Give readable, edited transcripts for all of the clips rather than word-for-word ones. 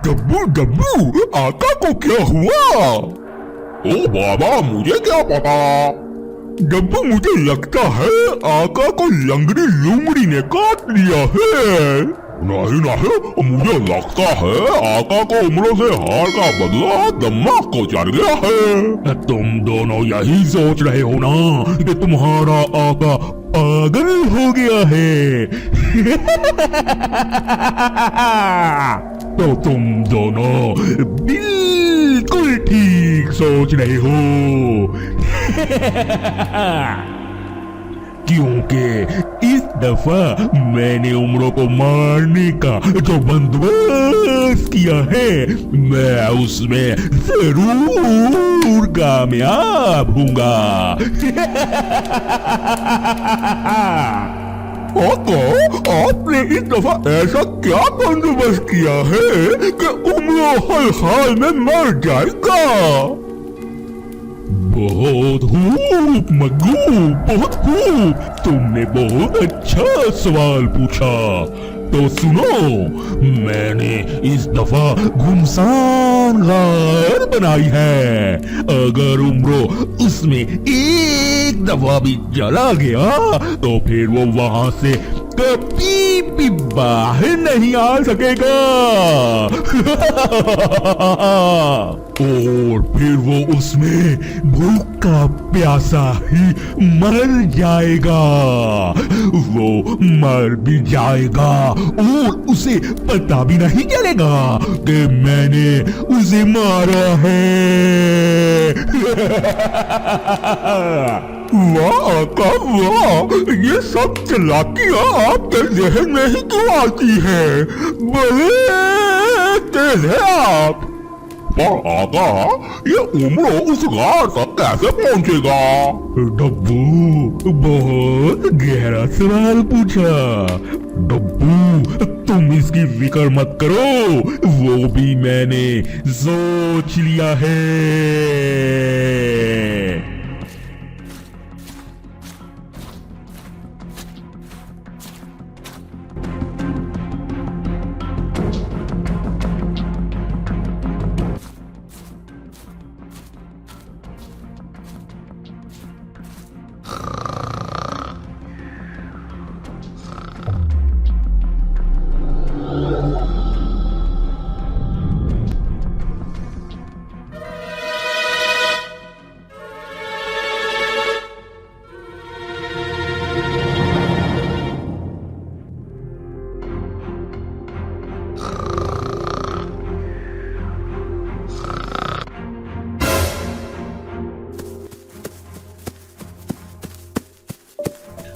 डब्बू डब्बू, आका को क्या हुआ? ओ बाबा, मुझे क्या पता। डब्बू, मुझे लगता है आका को लंगड़ी लुंगड़ी ने काट लिया है। नहीं नहीं, मुझे लगता है आका को उम्रों से हार का बदला दिमाग को चढ़ गया है। तुम दोनों यही सोच रहे हो ना कि तुम्हारा आका पागल हो गया है। तो तुम दोनों बिल्कुल ठीक सोच रहे हो। क्योंकि इस दफा मैंने उम्रों को मारने का जो बंदोबस्त किया है, मैं उसमें जरूर कामयाब हूँगा। आपने इस दफा ऐसा क्या बंदोबस्त किया है कि उम्रों हर हाल में मर जाएगा? बहुत खूब मग्गू, बहुत खूब। तुमने बहुत अच्छा सवाल पूछा। तो सुनो, मैंने इस दफा घुमसान गार बनाई है। अगर उम्रो उसमें एक दफा भी चला गया तो फिर वो वहां से कभी भी बाहर नहीं आ सकेगा। और फिर वो उसमें भूखा प्यासा ही मर जाएगा। वो मर भी जाएगा और उसे पता भी नहीं चलेगा कि मैंने उसे मारा है। वाह आका वाह, ये सब चालाकियां आपके जहन में ही क्यों आती है? बड़े तेज है आप। पर आका, ये उम्रो उस गार तक कैसे पहुंचेगा? डब्बू, बहुत गहरा सवाल पूछा। डब्बू, तुम इसकी फिक्र मत करो, वो भी मैंने सोच लिया है।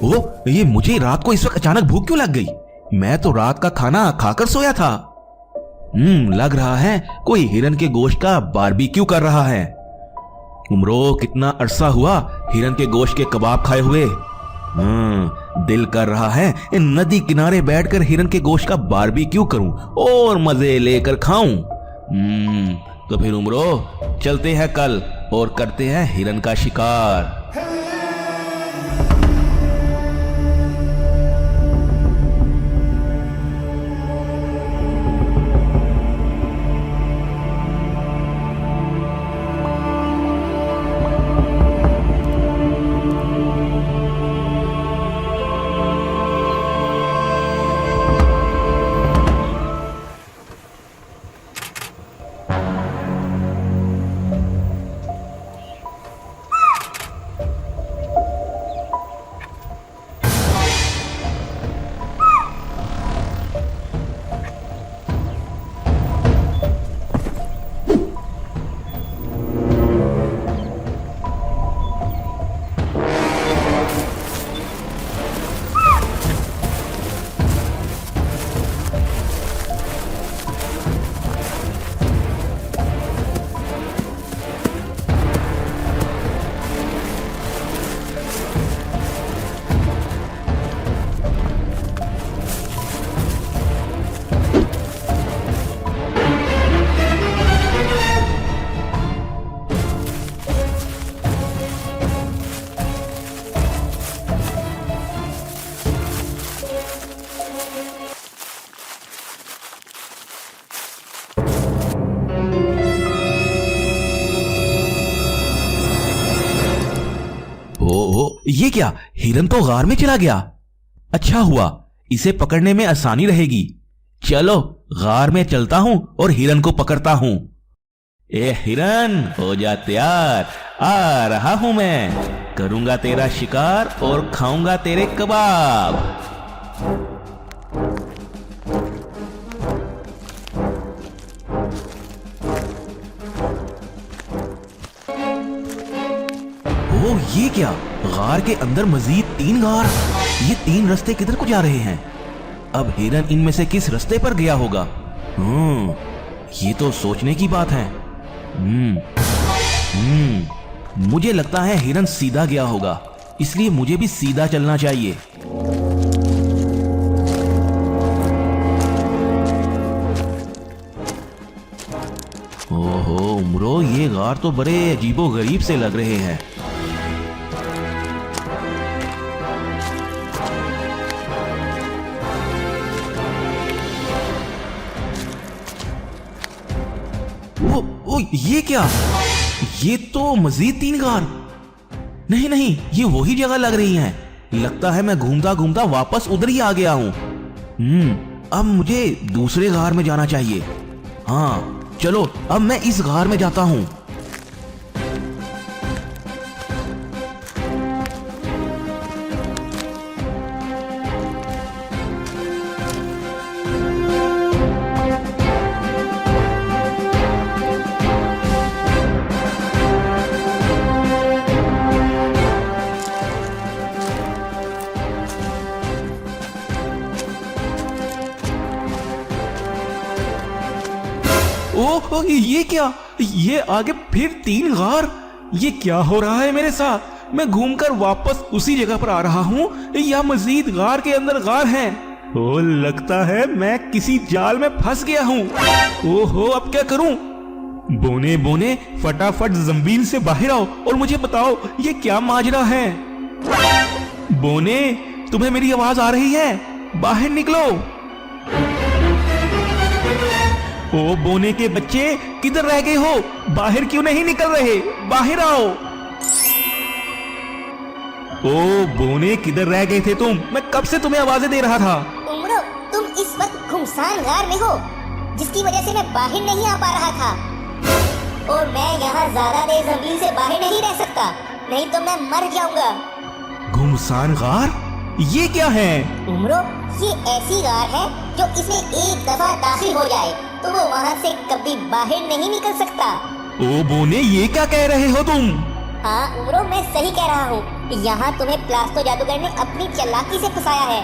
ओ, ये मुझे रात को इस वक्त अचानक भूख क्यों लग गई? मैं तो रात का खाना खाकर सोया था। लग रहा है कोई हिरन के गोश्त का बारबेक्यू कर रहा है। उम्रो, कितना अरसा हुआ हिरन के गोश्त के कबाब खाए हुए। दिल कर रहा है नदी किनारे बैठकर हिरन के गोश्त का बारबेक्यू करूं और मजे लेकर खाऊं। तो फिर उम्रो, चलते हैं कल और करते हैं हिरन का शिकार। ये क्या, हिरन तो गार में चला गया। अच्छा हुआ, इसे पकड़ने में आसानी रहेगी। चलो गार में चलता हूं और हिरन को पकड़ता हूं। ए हिरन, हो जा तैयार, आ रहा हूं मैं, करूंगा तेरा शिकार और खाऊंगा तेरे कबाब। ओ ये क्या, गार के अंदर मजीद 3 गार। ये 3 रास्ते किधर को जा रहे हैं? अब हिरन इनमें से किस रास्ते पर गया होगा? ये तो सोचने की बात है। मुझे लगता है हिरन सीधा गया होगा, इसलिए मुझे भी सीधा चलना चाहिए। ओहो उमरो, ये गार तो बड़े अजीबो गरीब से लग रहे हैं। ओ ये क्या, ये तो मजीद 3 गार। नहीं नहीं, ये वही जगह लग रही हैं। लगता है मैं घूमता घूमता वापस उधर ही आ गया हूं। अब मुझे दूसरे गार में जाना चाहिए। हाँ चलो, अब मैं इस गार में जाता हूं। ओह ये क्या, ये आगे फिर 3 गार। ये क्या हो रहा है मेरे साथ? मैं घूमकर वापस उसी जगह पर आ रहा हूँ या मजीद गार के अंदर गार हैं। ओ लगता है मैं किसी जाल में फंस गया हूँ। ओहो अब क्या करूँ? बोने बोने फटाफट जंबील से बाहर आओ और मुझे बताओ ये क्या माजरा है। बोने, तुम्हें मेरी आवाज आ रही है? बाहर निकलो। ओ बोने के बच्चे, किधर रह गए हो? बाहर क्यों नहीं निकल रहे? बाहर आओ। ओ बोने, किधर रह गए थे तुम? मैं कब से तुम्हें आवाजें दे रहा था। उमरो, तुम इस वक्त घुमसान गार में हो, जिसकी वजह से मैं बाहर नहीं आ पा रहा था। और मैं यहाँ ज्यादा देर जमीन से बाहर नहीं रह सकता, नहीं तो मैं मर जाऊंगा। घुमसान गार, ये क्या है? उमरो, ये ऐसी गार है जो इसमें एक दफा दाखिल हो जाए तो वो वहाँ से कभी बाहर नहीं निकल सकता। ओ बोने, ये क्या कह रहे हो तुम? हाँ उमरो, मैं सही कह रहा हूँ। यहाँ तुम्हें प्लास्टो जादूगर ने अपनी चालाकी से फंसाया है।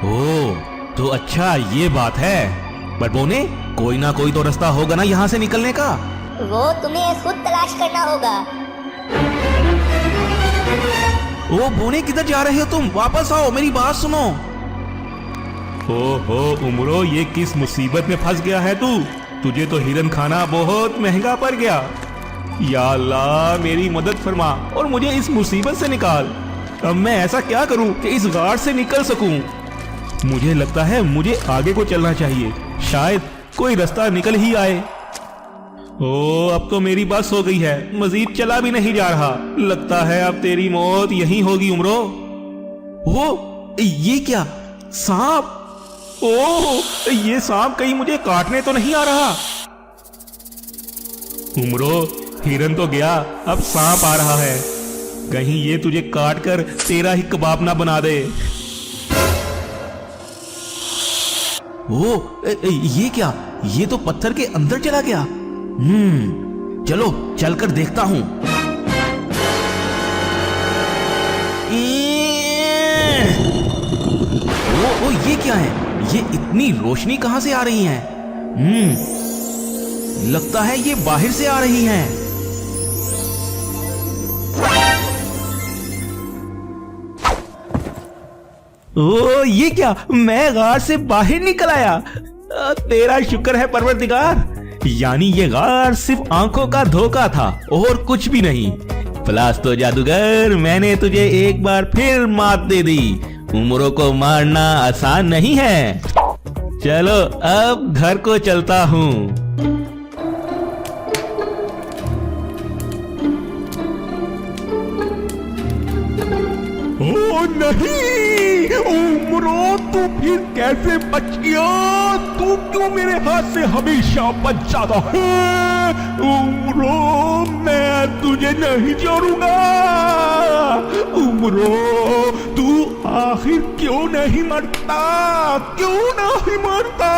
ओ तो अच्छा ये बात है। पर बोने, कोई ना कोई तो रास्ता होगा ना यहाँ से निकलने का। वो तुम्हें खुद तलाश करना होगा। ओ बोने, किधर जा रहे हो तुम? वापस आओ, मेरी बात सुनो। ओहो उमरो, ये किस मुसीबत में फंस गया है तू? तुझे तो हिरन खाना बहुत महंगा पड़ गया। या अल्लाह, मेरी मदद फरमा और मुझे इस मुसीबत से निकाल। अब मैं ऐसा क्या करूं कि इस गाड़ से निकल सकूं? मुझे लगता है मुझे आगे को चलना चाहिए, शायद कोई रास्ता निकल ही आए। ओ अब तो मेरी बस हो गई है, मजीद चला भी नहीं जा रहा। लगता है अब तेरी मौत यहीं होगी उमरो। ओ ये क्या, सांप? ओह, ये सांप कहीं मुझे काटने तो नहीं आ रहा। उमरो, हिरन तो गया, अब सांप आ रहा है। कहीं ये तुझे काट कर तेरा ही कबाब ना बना दे। ओ ये क्या, ये तो पत्थर के अंदर चला गया। चलो चलकर देखता हूं। ओ ये क्या है? ये इतनी रोशनी कहां से आ रही है? लगता है ये बाहर से आ रही हैं। ओ ये क्या, मैं गार से बाहर निकल आया। तेरा शुक्र है परवरदिगार, यानी ये गार सिर्फ आंखों का धोखा था और कुछ भी नहीं। प्लास्टो जादूगर, मैंने तुझे एक बार फिर मात दे दी। उमरो को मारना आसान नहीं है। चलो अब घर को चलता हूँ। नहीं उम्रो, तू फिर कैसे बच गया? तू क्यों मेरे हाथ से हमेशा बच जाता है? उम्रो, मैं तुझे नहीं छोड़ूंगा। उम्रो, तू आखिर क्यों नहीं मरता? क्यों नहीं मरता?